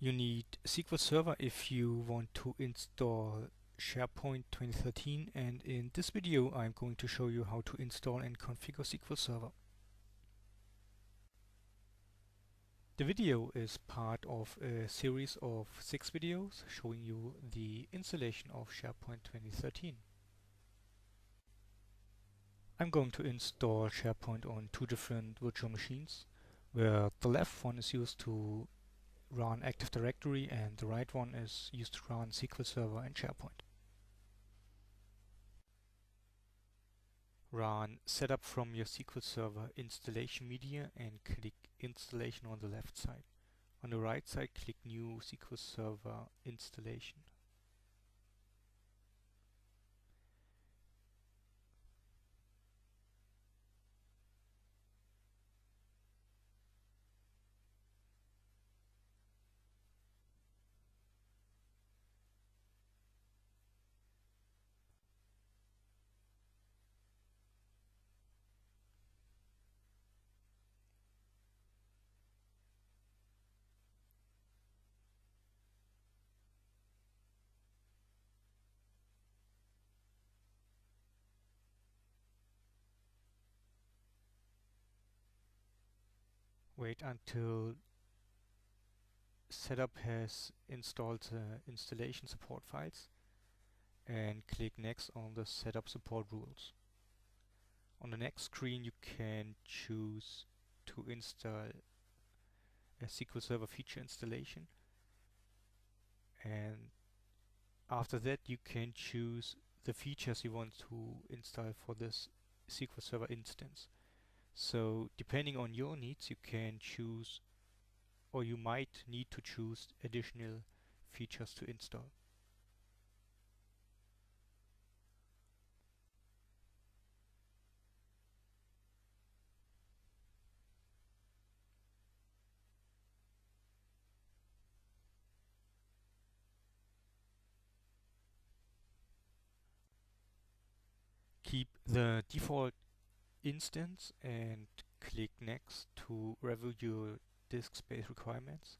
You need SQL Server if you want to install SharePoint 2013, and in this video I'm going to show you how to install and configure SQL Server. The video is part of a series of 6 videos showing you the installation of SharePoint 2013. I'm going to install SharePoint on 2 different virtual machines, where the left one is used to run Active Directory and the right one is used to run SQL Server and SharePoint. Run Setup from your SQL Server installation media and click Installation on the left side. On the right side, click New SQL Server Installation. Wait until Setup has installed the installation support files and click Next on the Setup Support Rules. On the next screen you can choose to install a SQL Server feature installation, and after that you can choose the features you want to install for this SQL Server instance. So depending on your needs you can choose, or you might need to choose, additional features to install. Keep the default instance and click Next to review your disk space requirements.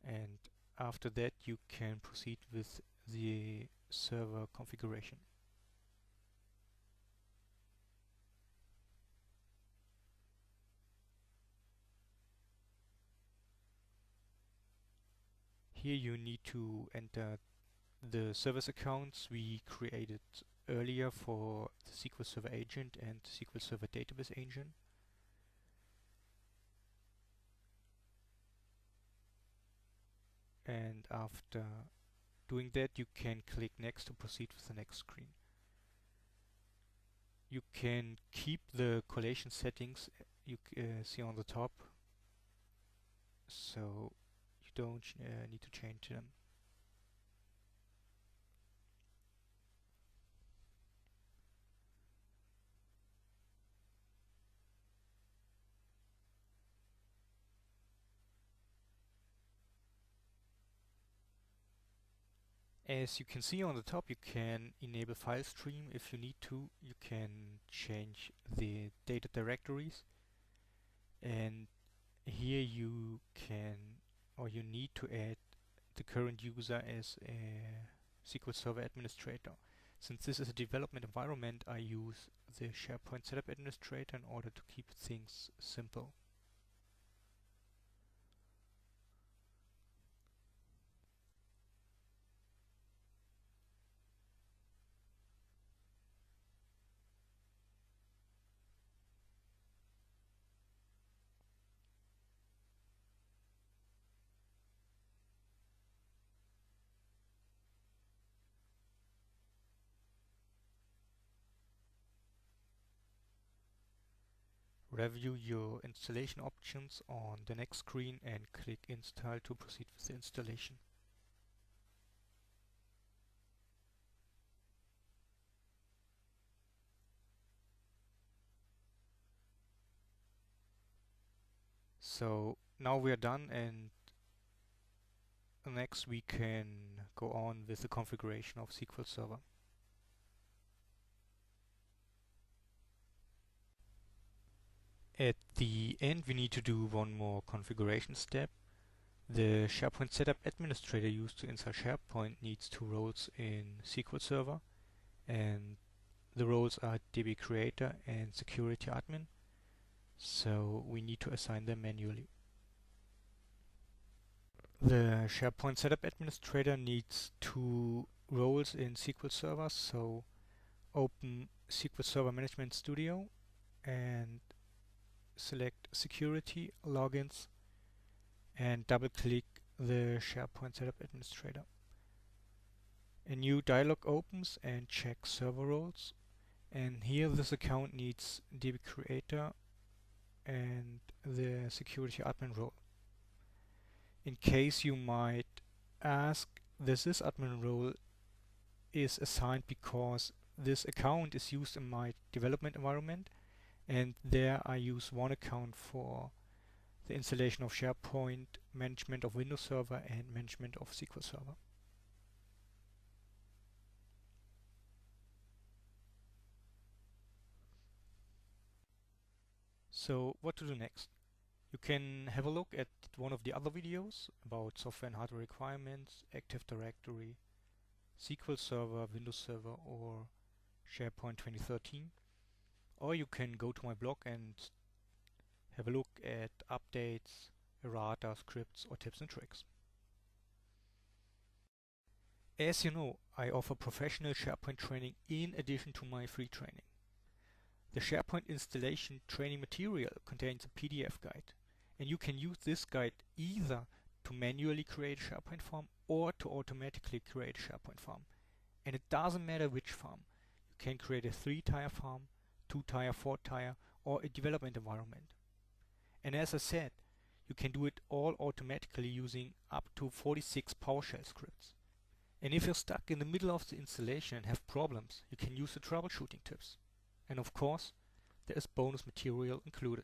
And after that you can proceed with the server configuration. Here you need to enter the service accounts we created earlier for the SQL Server Agent and SQL Server Database Agent. And after doing that you can click Next to proceed with the next screen. You can keep the collation settings you see on the top, so you don't need to change them. As you can see on the top, you can enable file stream if you need to. You can change the data directories, and here you can, or you need to add the current user as a SQL Server administrator. Since this is a development environment, I use the SharePoint Setup Administrator in order to keep things simple. Review your installation options on the next screen and click Install to proceed with the installation. So now we are done, and next we can go on with the configuration of SQL Server. At the end, we need to do one more configuration step. The SharePoint Setup Administrator used to install SharePoint needs two roles in SQL Server, and the roles are DB Creator and Security Admin, so we need to assign them manually. The SharePoint Setup Administrator needs two roles in SQL Server, so open SQL Server Management Studio and select Security, Logins, and double-click the SharePoint Setup Administrator. A new dialog opens and check server roles, and here this account needs DB Creator and the Security Admin role. In case you might ask, this admin role is assigned because this account is used in my development environment, and there I use one account for the installation of SharePoint, management of Windows Server, and management of SQL Server. So what to do next? You can have a look at one of the other videos about software and hardware requirements, Active Directory, SQL Server, Windows Server, or SharePoint 2013. Or you can go to my blog and have a look at updates, errata, scripts, or tips and tricks. As you know, I offer professional SharePoint training in addition to my free training. The SharePoint installation training material contains a PDF guide, and you can use this guide either to manually create a SharePoint form or to automatically create a SharePoint form. And it doesn't matter which form. You can create a 3-tier form, 2-tier, 4-tier, or a development environment. And as I said, you can do it all automatically using up to 46 PowerShell scripts. And if you're stuck in the middle of the installation and have problems, you can use the troubleshooting tips. And of course, there is bonus material included.